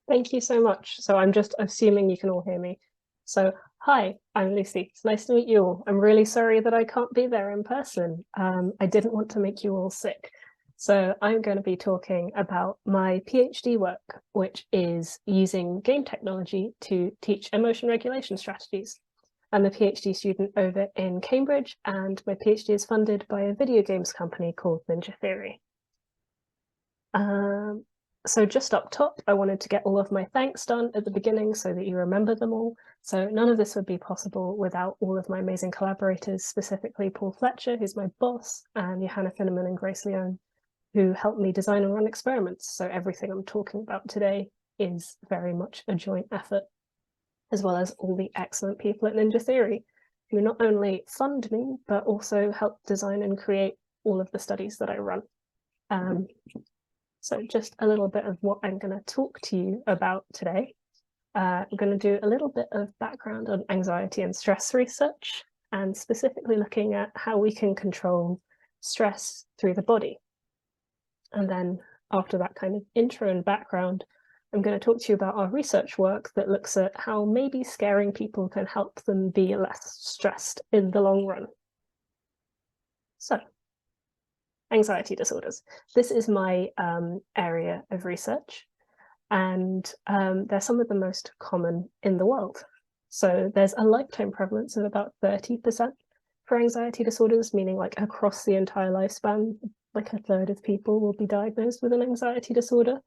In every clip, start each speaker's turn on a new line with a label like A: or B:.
A: Thank you so much. So I'm just assuming you can all hear me. So hi, I'm Lucy. It's nice to meet you all. I'm really sorry that I can't be there in person. I didn't want to make you all sick. So I'm going to be talking about my PhD work, which is using game technology to teach emotion regulation strategies. I'm a PhD student over in Cambridge, and my PhD is funded by a video games company called Ninja Theory. So just up top, I wanted to get all of my thanks done at the beginning so that you remember them all. So none of this would be possible without all of my amazing collaborators, specifically Paul Fletcher, who's my boss, and Johanna Finneman and Grace Leone, who helped me design and run experiments. So everything I'm talking about today is very much a joint effort, as well as all the excellent people at Ninja Theory, who not only fund me, but also help design and create all of the studies that I run. So just a little bit of what I'm going to talk to you about today. I'm going to do a little bit of background on anxiety and stress research, and specifically looking at how we can control stress through the body. And then after that kind of intro and background, I'm going to talk to you about our research work that looks at how maybe scaring people can help them be less stressed in the long run. So, anxiety disorders. This is my area of research, and they're some of the most common in the world. So there's a lifetime prevalence of about 30% for anxiety disorders, meaning like across the entire lifespan, like a third of people will be diagnosed with an anxiety disorder.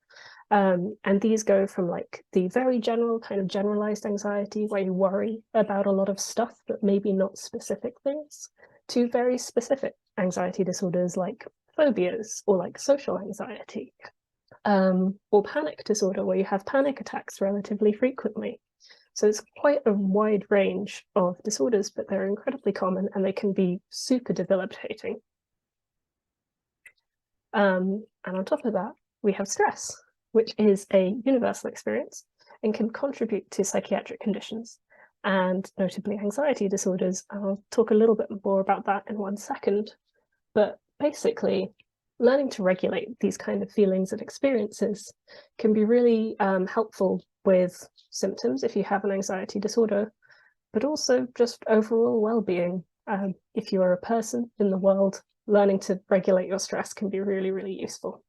A: And these go from like the very general kind of generalized anxiety where you worry about a lot of stuff, but maybe not specific things, to very specific anxiety disorders like phobias or like social anxiety, or panic disorder where you have panic attacks relatively frequently. So it's quite a wide range of disorders, but they're incredibly common and they can be super debilitating. And on top of that, we have stress, which is a universal experience and can contribute to psychiatric conditions, and notably anxiety disorders. I'll talk a little bit more about that in 1 second. But basically, learning to regulate these kind of feelings and experiences can be really helpful with symptoms if you have an anxiety disorder, but also just overall well-being. If you are a person in the world, learning to regulate your stress can be really, really useful.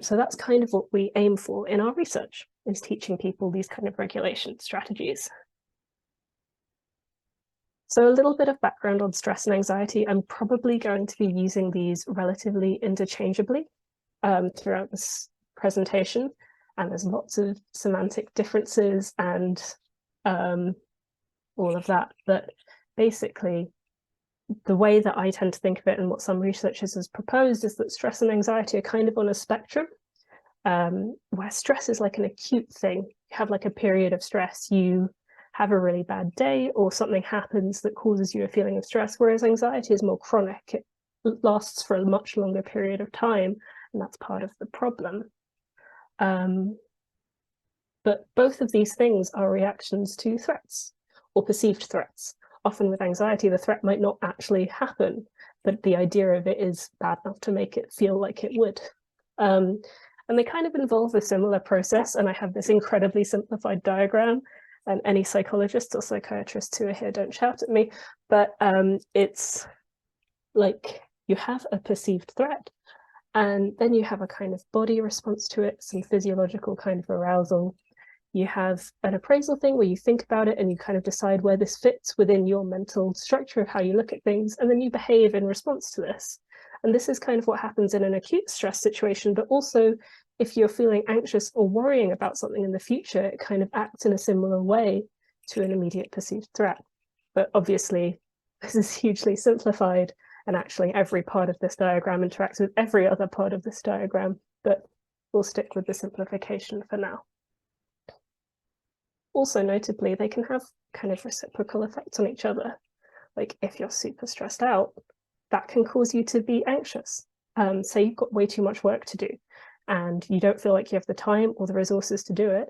A: So that's kind of what we aim for in our research, is teaching people these kind of regulation strategies. So a little bit of background on stress and anxiety. I'm probably going to be using these relatively interchangeably throughout this presentation, and there's lots of semantic differences and all of that. But basically, the way that I tend to think of it and what some researchers has proposed is that stress and anxiety are kind of on a spectrum, where stress is like an acute thing. You have like a period of stress, you have a really bad day or something happens that causes you a feeling of stress, whereas anxiety is more chronic. It lasts for a much longer period of time, and that's part of the problem. But both of these things are reactions to threats or perceived threats. Often with anxiety, the threat might not actually happen, but the idea of it is bad enough to make it feel like it would. And they kind of involve a similar process, and I have this incredibly simplified diagram, and any psychologists or psychiatrists who are here, don't shout at me, but it's like you have a perceived threat, and then you have a kind of body response to it, some physiological kind of arousal. You have an appraisal thing where you think about it and you kind of decide where this fits within your mental structure of how you look at things, and then you behave in response to this. And this is kind of what happens in an acute stress situation, but also if you're feeling anxious or worrying about something in the future, it kind of acts in a similar way to an immediate perceived threat. But obviously, this is hugely simplified, and actually every part of this diagram interacts with every other part of this diagram, but we'll stick with the simplification for now. Also, notably, they can have kind of reciprocal effects on each other. Like if you're super stressed out, that can cause you to be anxious. Say you've got way too much work to do and you don't feel like you have the time or the resources to do it.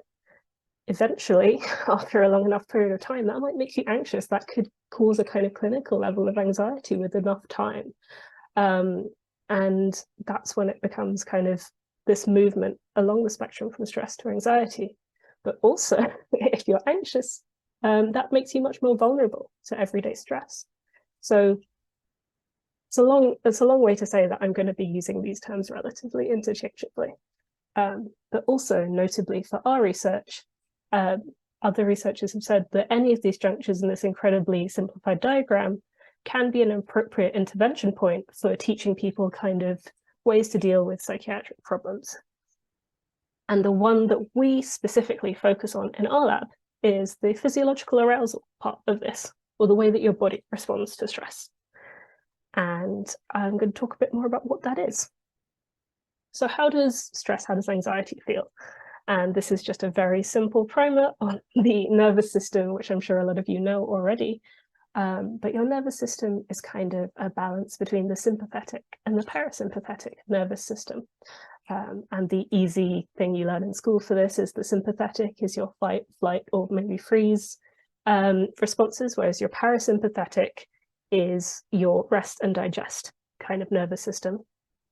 A: Eventually, after a long enough period of time, that might make you anxious. That could cause a kind of clinical level of anxiety with enough time. And that's when it becomes kind of this movement along the spectrum from stress to anxiety. But also, if you're anxious, that makes you much more vulnerable to everyday stress. So it's a long way to say that I'm going to be using these terms relatively interchangeably. But also, notably for our research, other researchers have said that any of these junctures in this incredibly simplified diagram can be an appropriate intervention point for teaching people kind of ways to deal with psychiatric problems. And the one that we specifically focus on in our lab is the physiological arousal part of this, or the way that your body responds to stress. And I'm going to talk a bit more about what that is. So how does stress, how does anxiety feel? And this is just a very simple primer on the nervous system, which I'm sure a lot of you know already. But your nervous system is kind of a balance between the sympathetic and the parasympathetic nervous system. And the easy thing you learn in school for this is the sympathetic is your fight, flight, or maybe freeze responses, whereas your parasympathetic is your rest and digest kind of nervous system.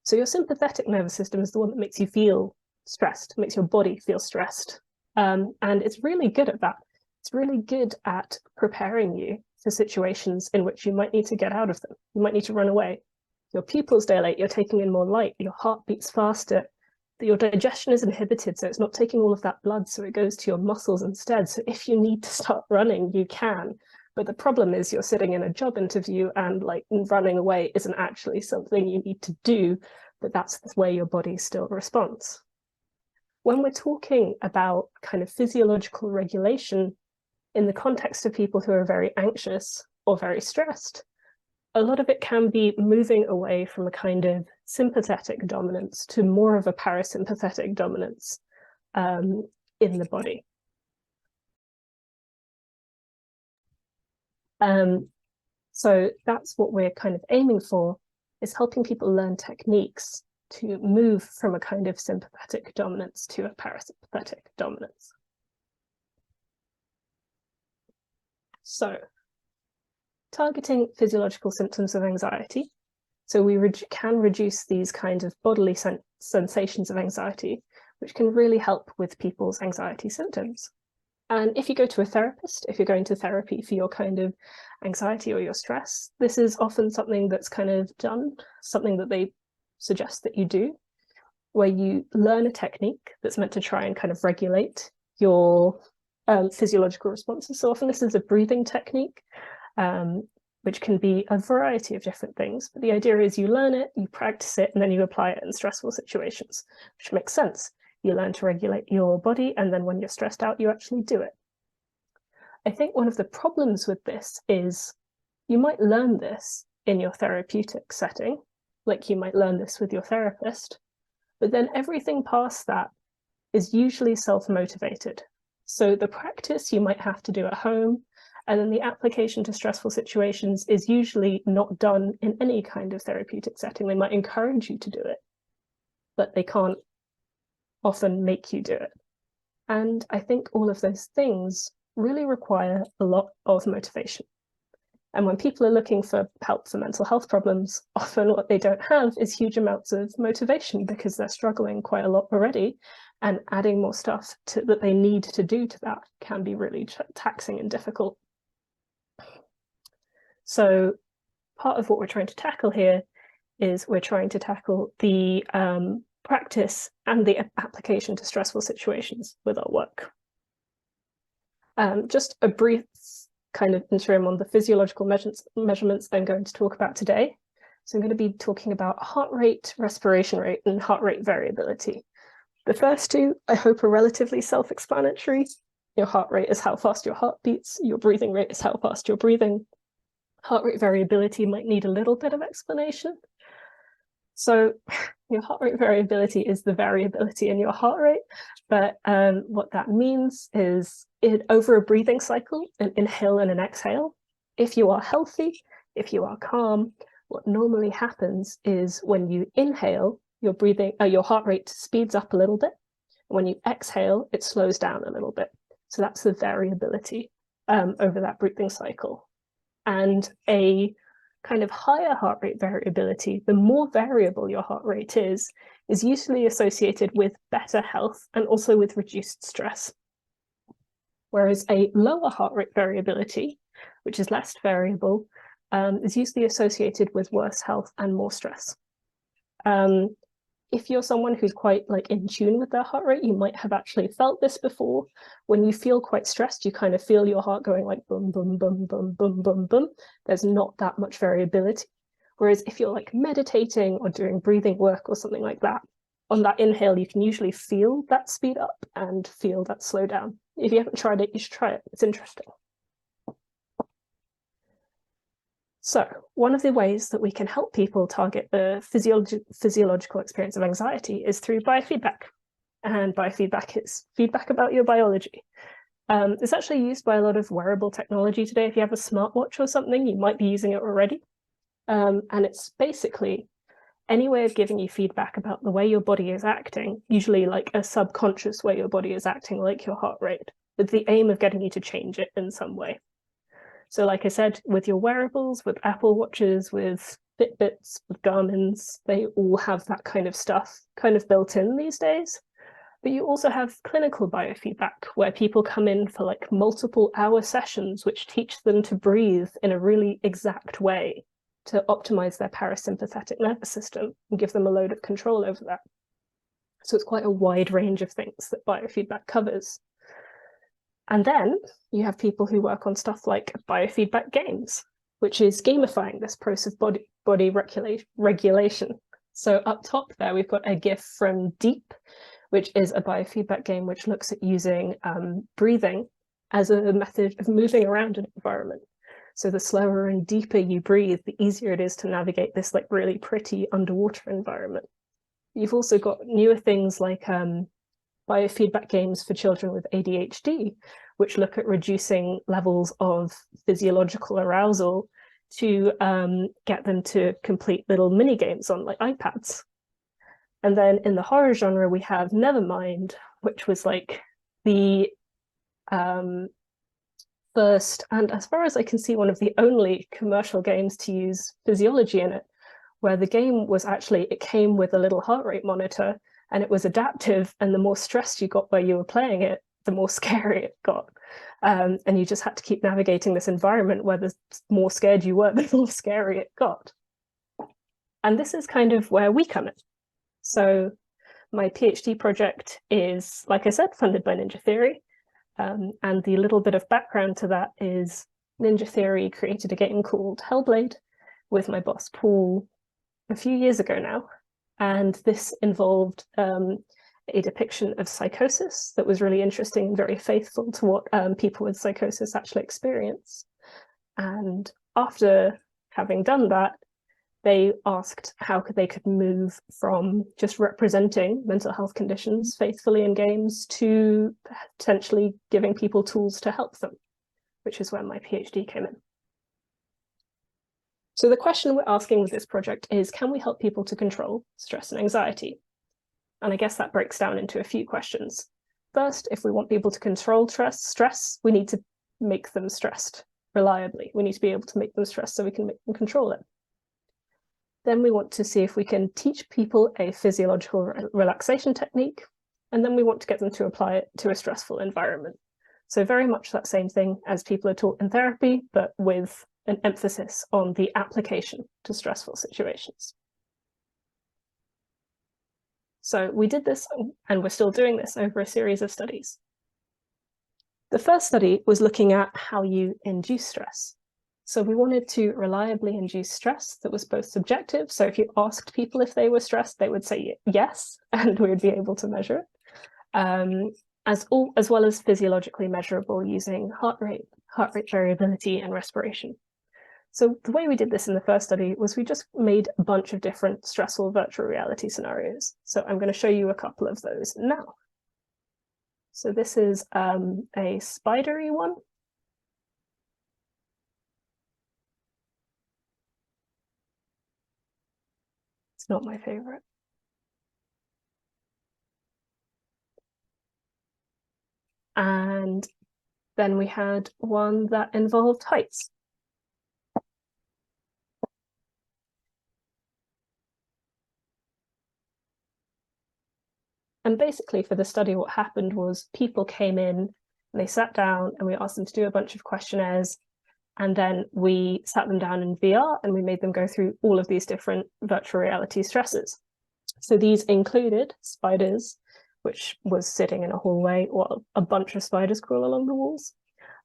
A: So your sympathetic nervous system is the one that makes you feel stressed, makes your body feel stressed. And it's really good at that. It's really good at preparing you for situations in which you might need to get out of them. You might need to run away. Your pupils dilate, you're taking in more light, your heart beats faster, your digestion is inhibited, so it's not taking all of that blood, so it goes to your muscles instead. So if you need to start running, you can. But the problem is you're sitting in a job interview and like running away isn't actually something you need to do, but that's the way your body still responds. When we're talking about kind of physiological regulation in the context of people who are very anxious or very stressed, a lot of it can be moving away from a kind of sympathetic dominance to more of a parasympathetic dominance in the body. So that's what we're kind of aiming for, is helping people learn techniques to move from a kind of sympathetic dominance to a parasympathetic dominance. So, targeting physiological symptoms of anxiety. So we can reduce these kind of bodily sensations of anxiety, which can really help with people's anxiety symptoms. And if you go to a therapist, if you're going to therapy for your kind of anxiety or your stress, this is often something that's kind of done, something that they suggest that you do, where you learn a technique that's meant to try and kind of regulate your physiological responses. So often this is a breathing technique, which can be a variety of different things. But the idea is you learn it, you practice it, and then you apply it in stressful situations, which makes sense. You learn to regulate your body, and then when you're stressed out, you actually do it. I think one of the problems with this is you might learn this in your therapeutic setting, like you might learn this with your therapist, but then everything past that is usually self-motivated. So the practice you might have to do at home, and then the application to stressful situations is usually not done in any kind of therapeutic setting. They might encourage you to do it, but they can't often make you do it. And I think all of those things really require a lot of motivation. And when people are looking for help for mental health problems, often what they don't have is huge amounts of motivation because they're struggling quite a lot already, and adding more stuff that they need to do to that can be really taxing and difficult. So part of what we're trying to tackle here is we're trying to tackle the practice and the application to stressful situations with our work. Just a brief kind of interim on the physiological measurements I'm going to talk about today. So I'm going to be talking about heart rate, respiration rate, and heart rate variability. The first two, I hope, are relatively self-explanatory. Your heart rate is how fast your heart beats. Your breathing rate is how fast you're breathing. Heart rate variability might need a little bit of explanation. So your heart rate variability is the variability in your heart rate, but what that means is over a breathing cycle, an inhale and an exhale, if you are healthy, if you are calm, what normally happens is when you inhale, your heart rate speeds up a little bit. When you exhale, it slows down a little bit. So that's the variability over that breathing cycle. And a kind of higher heart rate variability, the more variable your heart rate is usually associated with better health and also with reduced stress. whereas a lower heart rate variability, which is less variable, is usually associated with worse health and more stress. If you're someone who's quite like in tune with their heart rate, you might have actually felt this before. When you feel quite stressed, you kind of feel your heart going like boom, boom, boom, boom, boom, boom, boom. There's not that much variability. Whereas if you're like meditating or doing breathing work or something like that, on that inhale, you can usually feel that speed up and feel that slow down. If you haven't tried it, you should try it. It's interesting. So one of the ways that we can help people target the physiological experience of anxiety is through biofeedback. And biofeedback is feedback about your biology. It's actually used by a lot of wearable technology today. If you have a smartwatch or something, you might be using it already. And it's basically any way of giving you feedback about the way your body is acting, usually like a subconscious way your body is acting, like your heart rate, with the aim of getting you to change it in some way. So like I said, with your wearables, with Apple Watches, with Fitbits, with Garmin's, they all have that kind of stuff kind of built in these days. But you also have clinical biofeedback, where people come in for like multiple hour sessions, which teach them to breathe in a really exact way to optimize their parasympathetic nervous system and give them a load of control over that. So it's quite a wide range of things that biofeedback covers. And then you have people who work on stuff like biofeedback games, which is gamifying this process of body regulation. So up top there, we've got a GIF from Deep, which is a biofeedback game which looks at using breathing as a method of moving around an environment. So the slower and deeper you breathe, the easier it is to navigate this like really pretty underwater environment. You've also got newer things like biofeedback games for children with ADHD, which look at reducing levels of physiological arousal to get them to complete little mini games on like iPads. And then in the horror genre, we have Nevermind, which was like the first, and as far as I can see, one of the only commercial games to use physiology in it, where the game was actually, it came with a little heart rate monitor, and it was adaptive, and the more stressed you got while you were playing it, the more scary it got. And you just had to keep navigating this environment where the more scared you were, the more scary it got. And this is kind of where we come in. So my PhD project is, like I said, funded by Ninja Theory. And the little bit of background to that is Ninja Theory created a game called Hellblade with my boss, Paul, a few years ago now. And this involved a depiction of psychosis that was really interesting and very faithful to what people with psychosis actually experience. And after having done that, they asked how they could move from just representing mental health conditions faithfully in games to potentially giving people tools to help them, which is where my PhD came in. So the question we're asking with this project is, can we help people to control stress and anxiety? And I guess that breaks down into a few questions. First, if we want people to control stress, we need to make them stressed reliably. We need to be able to make them stressed so we can make them control it. Then we want to see if we can teach people a physiological relaxation technique, and then we want to get them to apply it to a stressful environment. So very much that same thing as people are taught in therapy, but with an emphasis on the application to stressful situations. So we did this, and we're still doing this over a series of studies. The first study was looking at how you induce stress. So we wanted to reliably induce stress that was both subjective. So if you asked people if they were stressed, they would say yes, and we would be able to measure it, as well as physiologically measurable using heart rate variability, and respiration. So the way we did this in the first study was we just made a bunch of different stressful virtual reality scenarios. So I'm going to show you a couple of those now. So this is a spidery one. It's not my favorite. And then we had one that involved heights. And basically for the study, what happened was people came in And they sat down and we asked them to do a bunch of questionnaires. And then we sat them down in VR and we made them go through all of these different virtual reality stresses. So these included spiders, which was sitting in a hallway while a bunch of spiders crawl along the walls.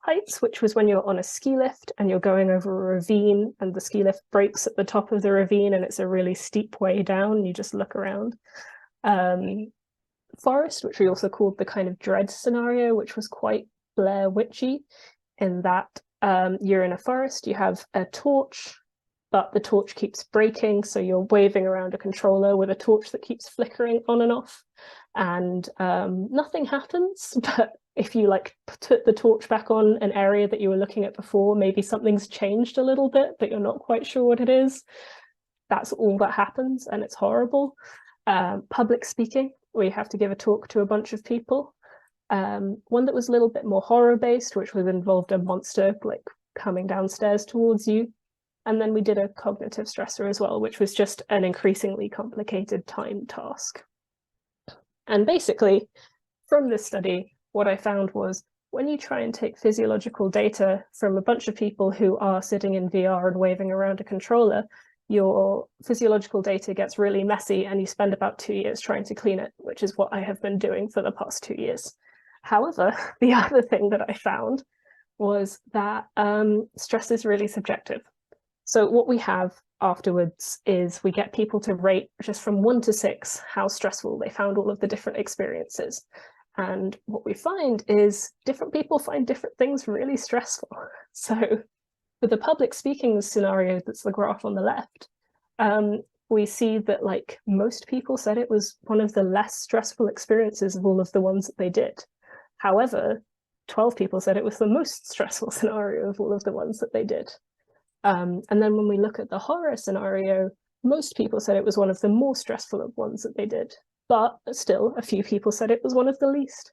A: Heights, which was when you're on a ski lift and you're going over a ravine and the ski lift breaks at the top of the ravine and it's a really steep way down and you just look around. Forest, which we also called the kind of dread scenario, which was quite Blair Witchy, in that you're in a forest, you have a torch, but the torch keeps breaking, so you're waving around a controller with a torch that keeps flickering on and off, and nothing happens. But if you like put the torch back on an area that you were looking at before, maybe something's changed a little bit, but you're not quite sure what it is. That's all that happens, and it's horrible. Public speaking, where you have to give a talk to a bunch of people. One that was a little bit more horror-based, which would involved a monster like coming downstairs towards you. And then we did a cognitive stressor as well, which was just an increasingly complicated timed task. And basically, from this study, what I found was when you try and take physiological data from a bunch of people who are sitting in VR and waving around a controller, your physiological data gets really messy and you spend about 2 years trying to clean it, which is what I have been doing for the past 2 years. However, the other thing that I found was that stress is really subjective. So what we have afterwards is we get people to rate just from 1 to 6 how stressful they found all of the different experiences. And what we find is different people find different things really stressful. So for the public speaking scenario, that's the graph on the left, we see that like most people said it was one of the less stressful experiences of all of the ones that they did. However, 12 people said it was the most stressful scenario of all of the ones that they did. And then when we look at the horror scenario, most people said it was one of the more stressful of ones that they did, but still a few people said it was one of the least.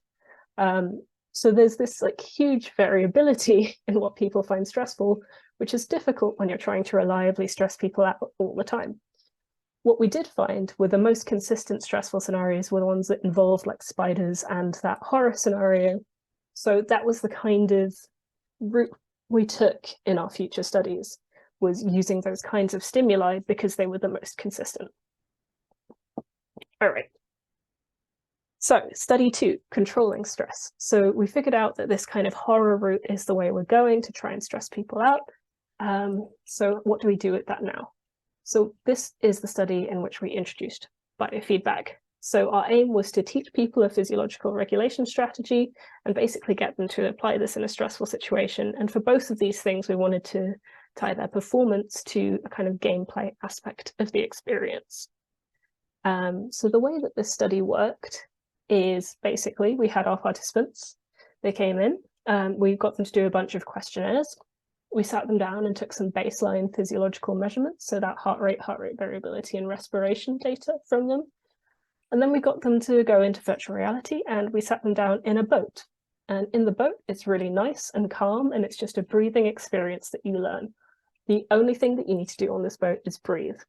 A: So there's this like huge variability in what people find stressful, which is difficult when you're trying to reliably stress people out all the time. What we did find were the most consistent stressful scenarios were the ones that involved like spiders and that horror scenario. So that was the kind of route we took in our future studies, was using those kinds of stimuli because they were the most consistent. All right. So study 2, controlling stress. So we figured out that this kind of horror route is the way we're going to try and stress people out. So what do we do with that now? So this is the study in which we introduced biofeedback. So our aim was to teach people a physiological regulation strategy and basically get them to apply this in a stressful situation. And for both of these things, we wanted to tie their performance to a kind of gameplay aspect of the experience. So the way that this study worked is basically we had our participants, they came in, we got them to do a bunch of questionnaires. We sat them down and took some baseline physiological measurements, so that heart rate variability and respiration data from them. And then we got them to go into virtual reality and we sat them down in a boat. And in the boat, it's really nice and calm and it's just a breathing experience that you learn. The only thing that you need to do on this boat is breathe.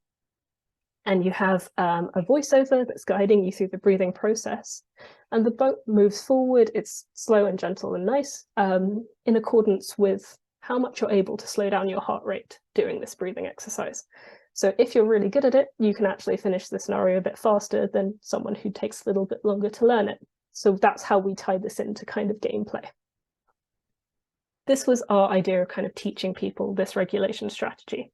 A: And you have a voiceover that's guiding you through the breathing process. And the boat moves forward, it's slow and gentle and nice, in accordance with how much you're able to slow down your heart rate doing this breathing exercise. So if you're really good at it, you can actually finish the scenario a bit faster than someone who takes a little bit longer to learn it. So that's how we tie this into kind of gameplay. This was our idea of kind of teaching people this regulation strategy.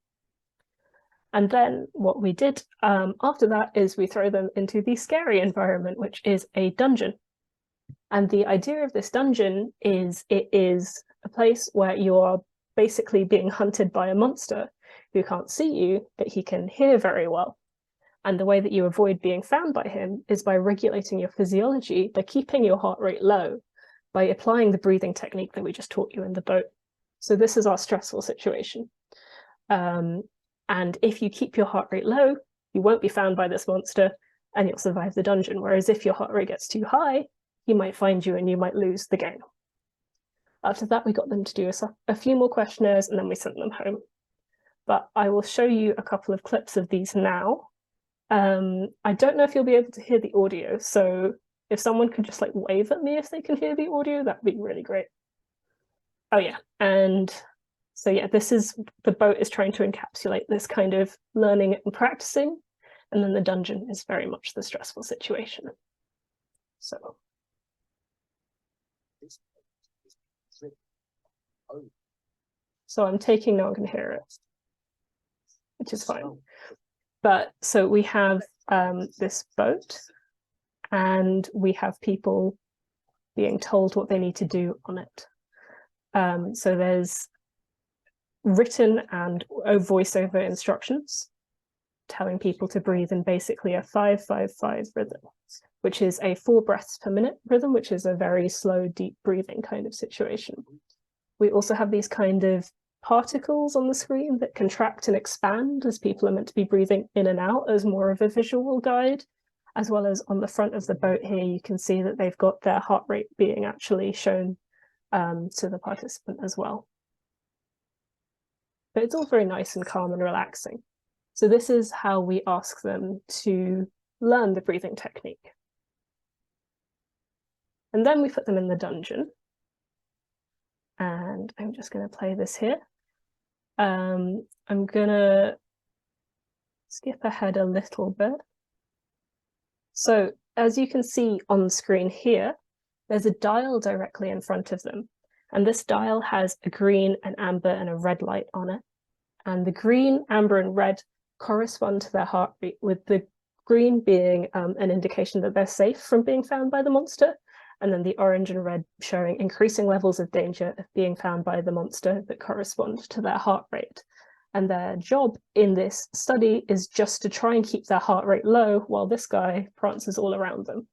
A: And then what we did after that is we throw them into the scary environment, which is a dungeon. And the idea of this dungeon is it is a place where you are basically being hunted by a monster who can't see you, but he can hear very well. And the way that you avoid being found by him is by regulating your physiology, by keeping your heart rate low, by applying the breathing technique that we just taught you in the boat. So this is our stressful situation. And if you keep your heart rate low, you won't be found by this monster and you'll survive the dungeon. Whereas if your heart rate gets too high, he might find you and you might lose the game. After that, we got them to do a few more questionnaires and then we sent them home. But I will show you a couple of clips of these now. I don't know if you'll be able to hear the audio, so If someone could just like wave at me if they can hear the audio, that'd be really great. Oh yeah, and so yeah, the boat is trying to encapsulate this kind of learning and practicing, and then the dungeon is very much the stressful situation. So I'm taking no one can hear it, which is fine. But so we have this boat, and we have people being told what they need to do on it. So there's written and voiceover instructions telling people to breathe in basically a 5-5-5 rhythm, which is a 4 breaths per minute rhythm, which is a very slow, deep breathing kind of situation. We also have these kind of particles on the screen that contract and expand as people are meant to be breathing in and out as more of a visual guide, as well as on the front of the boat here, you can see that they've got their heart rate being actually shown to the participant as well. But it's all very nice and calm and relaxing. So this is how we ask them to learn the breathing technique. And then we put them in the dungeon. And I'm just going to play this here. I'm going to skip ahead a little bit. So as you can see on the screen here, there's a dial directly in front of them. And this dial has a green, an amber, and a red light on it. And the green, amber, and red correspond to their heart rate, with the green being an indication that they're safe from being found by the monster, and then the orange and red showing increasing levels of danger of being found by the monster that correspond to their heart rate. And their job in this study is just to try and keep their heart rate low while this guy prances all around them.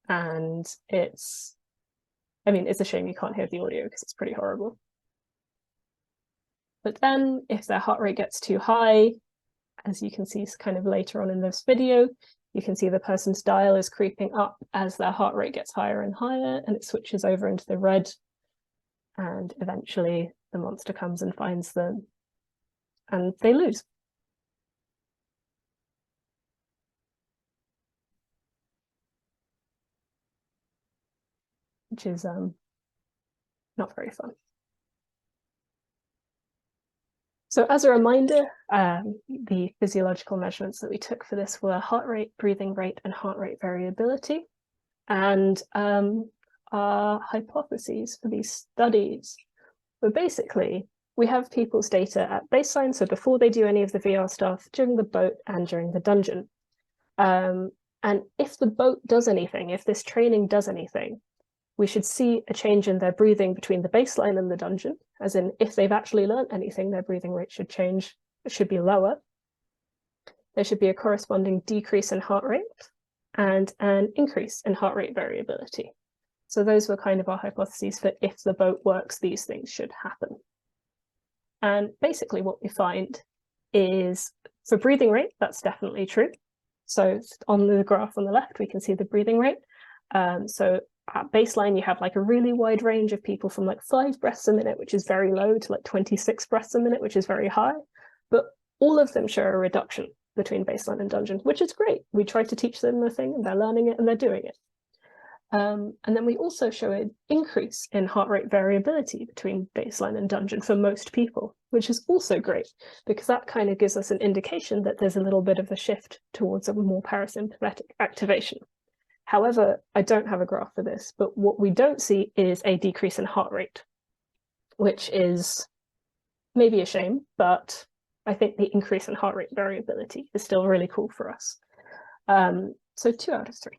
A: And it's a shame you can't hear the audio because it's pretty horrible. But then if their heart rate gets too high, as you can see kind of later on in this video, you can see the person's dial is creeping up as their heart rate gets higher and higher, and it switches over into the red. And eventually the monster comes and finds them, and they lose. Which is not very fun. So as a reminder, the physiological measurements that we took for this were heart rate, breathing rate, and heart rate variability. And our hypotheses for these studies were basically, we have people's data at baseline, so before they do any of the VR stuff, during the boat, and during the dungeon. And if the boat does anything, if this training does anything, we should see a change in their breathing between the baseline and the dungeon, as in if they've actually learned anything, their breathing rate should change, it should be lower. There should be a corresponding decrease in heart rate and an increase in heart rate variability. So those were kind of our hypotheses for if the boat works, these things should happen. And basically what we find is for breathing rate, that's definitely true. So on the graph on the left, we can see the breathing rate. So at baseline, you have like a really wide range of people from like 5 breaths a minute, which is very low, to like 26 breaths a minute, which is very high. But all of them show a reduction between baseline and dungeon, which is great. We try to teach them the thing, and they're learning it, and they're doing it. And then we also show an increase in heart rate variability between baseline and dungeon for most people, which is also great, because that kind of gives us an indication that there's a little bit of a shift towards a more parasympathetic activation. However, I don't have a graph for this, but what we don't see is a decrease in heart rate, which is maybe a shame, but I think the increase in heart rate variability is still really cool for us. So 2 out of 3.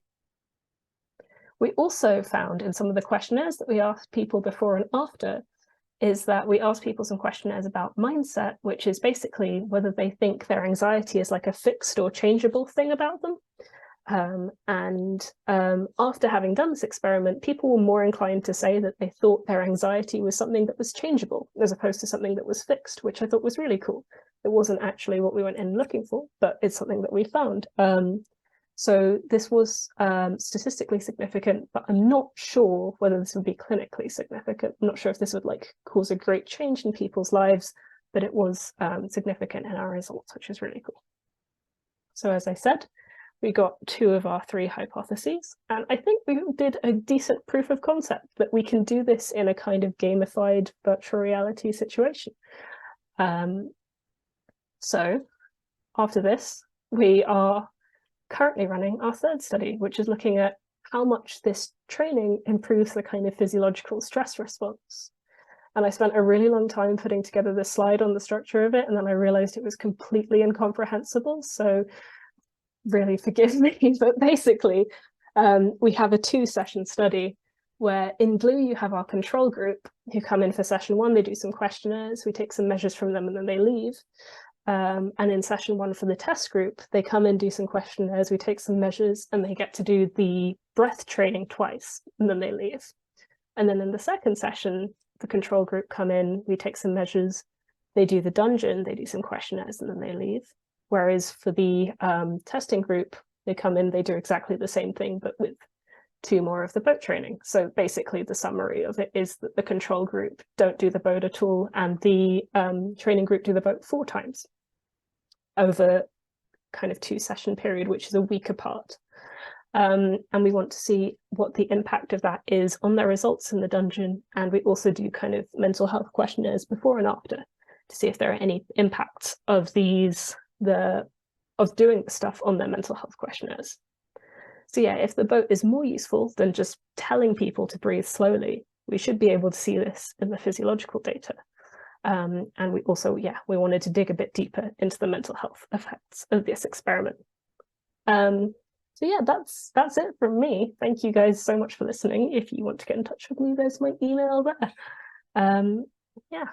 A: We also found in some of the questionnaires that we asked people before and after is that we asked people some questionnaires about mindset, which is basically whether they think their anxiety is like a fixed or changeable thing about them. After having done this experiment, people were more inclined to say that they thought their anxiety was something that was changeable as opposed to something that was fixed, which I thought was really cool. It wasn't actually what we went in looking for, but it's something that we found. So this was statistically significant, but I'm not sure whether this would be clinically significant. I'm not sure if this would like cause a great change in people's lives, but it was significant in our results, which is really cool. So as I said, we got 2 of our 3 hypotheses, and I think we did a decent proof of concept that we can do this in a kind of gamified virtual reality situation. So after this, we are currently running our 3rd study, which is looking at how much this training improves the kind of physiological stress response. And I spent a really long time putting together this slide on the structure of it, and then I realized it was completely incomprehensible. So really forgive me, but basically we have a 2-session study where in blue you have our control group who come in for session 1, they do some questionnaires, we take some measures from them and then they leave. And in session 1 for the test group, they come in, do some questionnaires, we take some measures, and they get to do the breath training twice, and then they leave. And then in the 2nd session, the control group come in, we take some measures, they do the dungeon, they do some questionnaires, and then they leave. Whereas for the testing group, they come in, they do exactly the same thing, but with 2 more of the boat training. So basically the summary of it is that the control group don't do the boat at all, and the training group do the boat 4 times over kind of 2-session period, which is a week apart. And we want to see what the impact of that is on their results in the dungeon. And we also do kind of mental health questionnaires before and after to see if there are any impacts of these, of doing the stuff on their mental health questionnaires. So yeah, if the boat is more useful than just telling people to breathe slowly, we should be able to see this in the physiological data. And we also, yeah, we wanted to dig a bit deeper into the mental health effects of this experiment. So yeah, that's it from me. Thank you guys so much for listening. If you want to get in touch with me, there's my email there. Yeah,